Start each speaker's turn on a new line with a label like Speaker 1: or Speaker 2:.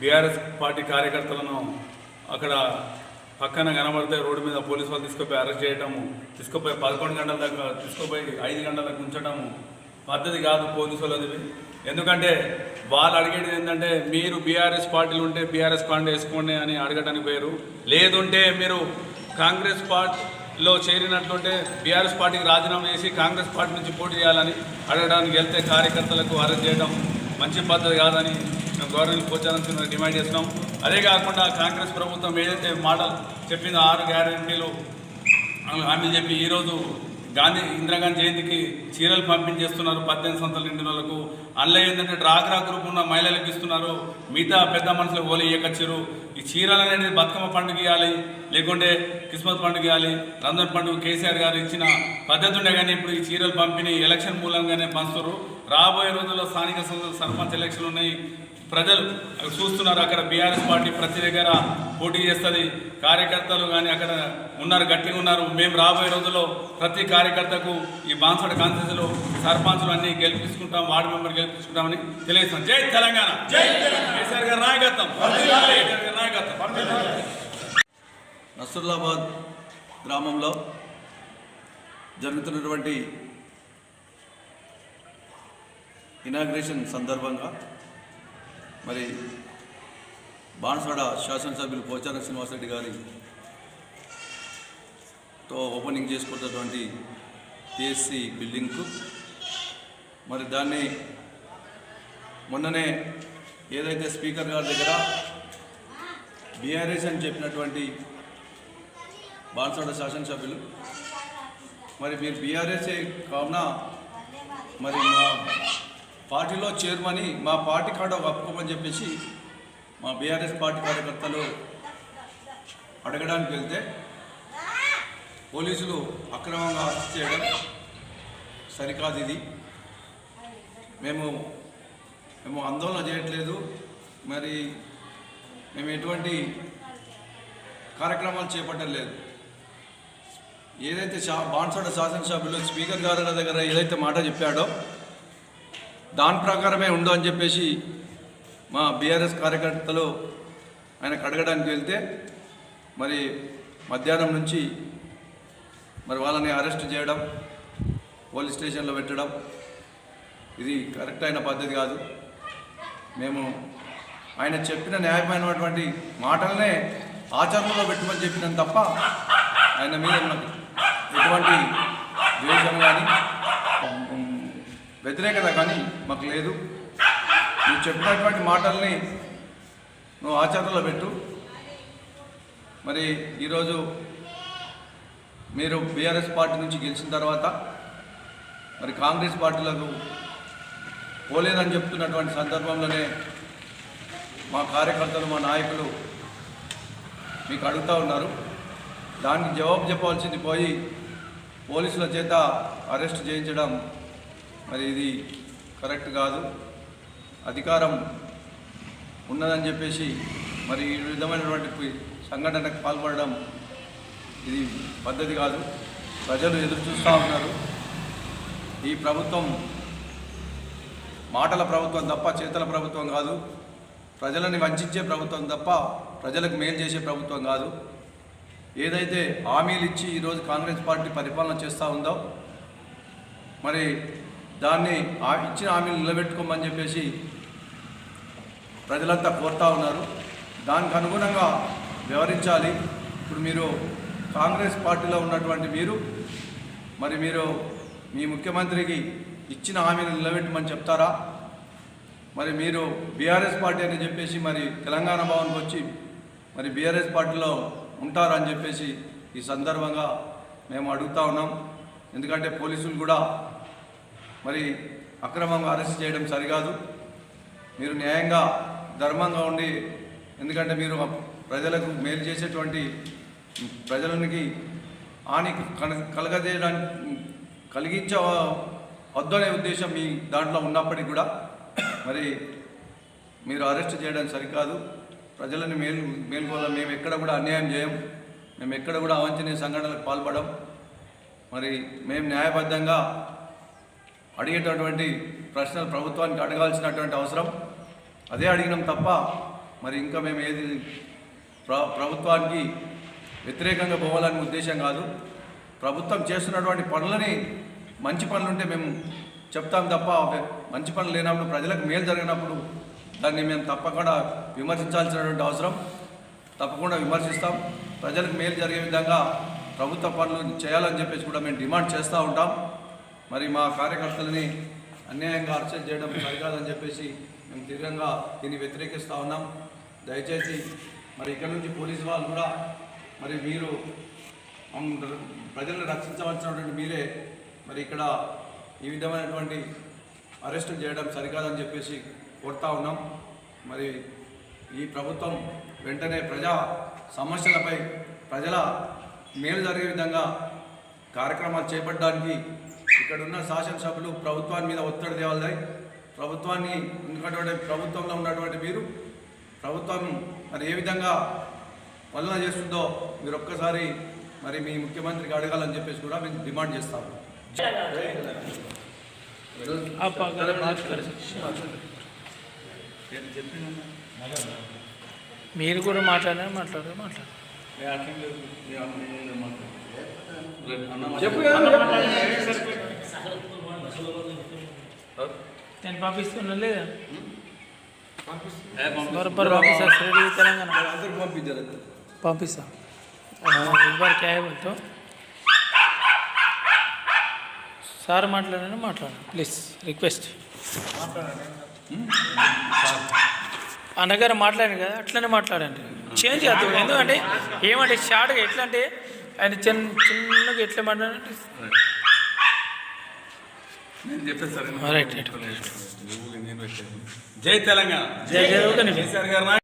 Speaker 1: BRS party కార్యకర్తలను అక్కడ పక్కన కనబడితే రోడ్డు మీద పోలీసు వాళ్ళు తీసుకుపోయి అరెస్ట్ చేయటము, తీసుకుపోయి 11 గంటల దాకా తీసుకుపోయి 5 గంటల దాకా ఉంచటము పద్ధతి కాదు పోలీసు వాళ్ళది. ఎందుకంటే వాళ్ళు అడిగేది ఏంటంటే మీరు బీఆర్ఎస్ పార్టీలు ఉంటే బీఆర్ఎస్ పార్టీ వేసుకోండి అని అడగటానికి పోయారు. లేదంటే మీరు కాంగ్రెస్ పార్టీలో చేరినట్లుంటే బీఆర్ఎస్ పార్టీకి రాజీనామా చేసి కాంగ్రెస్ పార్టీ నుంచి పోటీ చేయాలని అడగడానికి వెళ్తే కార్యకర్తలకు అరెస్ట్ చేయడం మంచి పద్ధతి కాదని మేము గవర్నమెంట్ పోచాలని డిమాండ్ చేస్తున్నాం. అదే కాకుండా కాంగ్రెస్ ప్రభుత్వం ఏదైతే మాటలు చెప్పిందో 6 గ్యారెంటీలు హామీలు చెప్పి ఈరోజు ఇందిరాగాంధీ జయంతికి చీరలు పంపించేస్తున్నారు 18 సంవత్సరాల నిండిన వాళ్ళకు. అందులో ఏంటంటే డ్రాగ్రా గ్రూప్ ఉన్న మహిళలకు ఇస్తున్నారు, మిగతా పెద్ద మనుషులకు ఓలి ఏకచ్చారు. ఈ చీరలు అనేది బతుకమ్మ పండుగ ఇవ్వాలి, లేకుంటే క్రిస్మస్ పండుగ ఇవ్వాలి, రంజాన్ పండుగ కేసీఆర్ గారు ఇచ్చిన పద్ధతి ఉండే. కానీ ఇప్పుడు ఈ చీరలు పంపిణీ ఎలక్షన్ మూలంగానే పంచుతారు. రాబోయే రోజుల్లో స్థానిక సర్పంచ్ ఎలక్షన్లు ఉన్నాయి, ప్రజలు చూస్తున్నారు. అక్కడ బీఆర్ఎస్ పార్టీ ప్రతి దగ్గర పోటీ చేస్తుంది. కార్యకర్తలు కానీ అక్కడ ఉన్నారు, గట్టిగా ఉన్నారు. మేము రాబోయే రోజుల్లో ప్రతి కార్యకర్తకు ఈ బాన్సోడ కాన్స్టిట్యూన్సీలో సర్పంచులు అన్ని గెలిపించుకుంటాం, వార్డు మెంబర్ గెలిపించుకుంటామని తెలియజేస్తాం. జై తెలంగాణ, కేసీఆర్ గారి నాయకత్వం.
Speaker 2: నసరుల్లాబాద్ గ్రామంలో జరుగుతున్నటువంటి ఇనాగ్రేషన్ సందర్భంగా మరి బాన్స్వాడ శాసనసభ్యులు పోచారం శ్రీనివాసరెడ్డి గారితో ఓపెనింగ్ చేసుకున్నటువంటి టీఎస్సీ బిల్డింగ్కు మరి దాన్ని మొన్ననే ఏదైతే స్పీకర్ గారి దగ్గర బీఆర్ఎస్ అని చెప్పినటువంటి బాన్స్వాడ శాసనసభ్యులు మరి మీరు బీఆర్ఎస్ఏ కావున మరి మా పార్టీలో చేరమని మా పార్టీ కాడ ఒప్పుకోమని చెప్పేసి మా బీఆర్ఎస్ పార్టీ కార్యకర్తలు అడగడానికి వెళ్తే పోలీసులు అక్రమంగా అరెస్ట్ చేయడం సరికాదు. ఇది మేము ఆందోళన చేయట్లేదు, మరి మేము ఎటువంటి కార్యక్రమాలు చేపట్టలేదు. ఏదైతే బాన్స్వాడ శాసనసభ్యులు స్పీకర్ గారి దగ్గర ఏదైతే మాట చెప్పాడో దాని ప్రకారమే ఉండు అని చెప్పేసి మా బీఆర్ఎస్ కార్యకర్తలు ఆయనకు అడగడానికి వెళ్తే మరి మధ్యాహ్నం నుంచి మరి వాళ్ళని అరెస్ట్ చేయడం, పోలీస్ స్టేషన్లో పెట్టడం ఇది కరెక్ట్ అయిన పద్ధతి కాదు. మేము ఆయన చెప్పిన న్యాయమైనటువంటి మాటలనే ఆచరణలో పెట్టమని చెప్పినాం తప్ప ఆయన మీద ఎటువంటి ద్వేషం కానీ వ్యతిరేకత కానీ మాకు లేదు. నువ్వు చెప్పినటువంటి మాటల్ని నువ్వు ఆచరణలో పెట్టు. మరి ఈరోజు మీరు బీఆర్ఎస్ పార్టీ నుంచి గెలిచిన తర్వాత మరి కాంగ్రెస్ పార్టీలకు పోలేదని చెప్తున్నటువంటి సందర్భంలోనే మా కార్యకర్తలు, మా నాయకులు మీకు అడుగుతూ ఉన్నారు. దానికి జవాబు చెప్పవలసింది పోయి పోలీసుల చేత అరెస్ట్ చేయించడం మరి ఇది కరెక్ట్ కాదు. అధికారం ఉన్నదని చెప్పేసి మరి ఈ విధమైనటువంటి సంఘటనకు పాల్పడడం ఇది పద్ధతి కాదు. ప్రజలు ఎదురు చూస్తూ ఉన్నారు. ఈ ప్రభుత్వం మాటల ప్రభుత్వం తప్ప చేతల ప్రభుత్వం కాదు. ప్రజలని వంచే ప్రభుత్వం తప్ప ప్రజలకు మేలు చేసే ప్రభుత్వం కాదు. ఏదైతే హామీలు ఇచ్చి ఈరోజు కాంగ్రెస్ పార్టీ పరిపాలన చేస్తూ ఉందో మరి దాన్ని ఇచ్చిన హామీలు నిలబెట్టుకోమని చెప్పేసి ప్రజలంతా కోరుతూ ఉన్నారు. దానికి అనుగుణంగా వ్యవహరించాలి. ఇప్పుడు మీరు కాంగ్రెస్ పార్టీలో ఉన్నటువంటి మీరు మీ ముఖ్యమంత్రికి ఇచ్చిన హామీలు నిలబెట్టమని చెప్తారా? మరి మీరు బీఆర్ఎస్ పార్టీ అని చెప్పేసి మరి తెలంగాణ భవన్కి వచ్చి మరి బీఆర్ఎస్ పార్టీలో ఉంటారని చెప్పేసి ఈ సందర్భంగా మేము అడుగుతూ ఉన్నాం. ఎందుకంటే పోలీసులు కూడా మరి అక్రమంగా అరెస్ట్ చేయడం సరికాదు. మీరు న్యాయంగా ధర్మంగా ఉండి, ఎందుకంటే మీరు ప్రజలకు మేలు చేసేటువంటి ప్రజలకి హాని కలిగించవద్దనే ఉద్దేశం మీ దాంట్లో ఉన్నప్పటికీ కూడా మరి మీరు అరెస్ట్ చేయడం సరికాదు. ప్రజలను మేల్కోవాలి. మేము ఎక్కడ కూడా అన్యాయం చేయం, మేము ఎక్కడ కూడా అవాంఛనీయ సంఘటనలకు పాల్పడం. మరి మేము న్యాయబద్ధంగా అడిగేటటువంటి ప్రశ్నలు ప్రభుత్వానికి అడగాల్సినటువంటి అవసరం అదే అడిగినాం తప్ప మరి ఇంకా మేము ఏది ప్రభుత్వానికి వ్యతిరేకంగా పోవాలనే ఉద్దేశం కాదు. ప్రభుత్వం చేస్తున్నటువంటి పనులని మంచి పనులు ఉంటే మేము చెప్తాం తప్ప మంచి పనులు లేనప్పుడు ప్రజలకు మేలు జరిగినప్పుడు దాన్ని మేము తప్పకుండా విమర్శించాల్సినటువంటి అవసరం, తప్పకుండా విమర్శిస్తాం. ప్రజలకు మేలు జరిగే విధంగా ప్రభుత్వ పనులు చేయాలని చెప్పేసి కూడా మేము డిమాండ్ చేస్తూ ఉంటాం. మరి మా కార్యకర్తలని అన్యాయంగా అరెస్ట్ చేయడం సరికాదని చెప్పేసి మేము తీవ్రంగా దీన్ని వ్యతిరేకిస్తూ ఉన్నాం. దయచేసి మరి ఇక్కడ నుంచి పోలీసు వాళ్ళు కూడా మరి మీరు ప్రజలను రక్షించవలసినటువంటి మీరే మరి ఇక్కడ ఈ విధమైనటువంటి అరెస్టు చేయడం సరికాదని చెప్పేసి కోరుతా ఉన్నాం. మరి ఈ ప్రభుత్వం వెంటనే ప్రజా సమస్యలపై ప్రజల మేలు జరిగే విధంగా కార్యక్రమాలు చేపట్టడానికి ఇక్కడున్న శాసనసభ్యులు ప్రభుత్వాన్ని మీద ఒత్తిడి తేవాలి. ప్రభుత్వాన్ని ఎందుకంటే ప్రభుత్వంలో ఉన్నటువంటి మీరు ప్రభుత్వం మరి ఏ విధంగా పాలన చేస్తుందో మీరు ఒక్కసారి మరి మీ ముఖ్యమంత్రికి అడగాలని చెప్పేసి కూడా మేము డిమాండ్ చేస్తాము.
Speaker 3: మీరు కూడా మాట్లాడారు. నేను పంపిస్తున్నా లేదా बराबर वापस रेडी तेलंगाना पंपिस्ता एक बार क्या है बोलते సార్ మాట్లాడండి ప్లీజ్ రిక్వెస్ట్ అన్నగారు మాట్లాడండి కదా అట్లనే మాట్లాడండి చేంజ్ చేద్దాం ఎందుకంటే ఏమంటే షార్ట్గా ఎట్లా అంటే ఆయన చిన్నగా ఎట్లా మాట్లాడంటే
Speaker 1: జై తెలంగాణ.
Speaker 3: జై జై.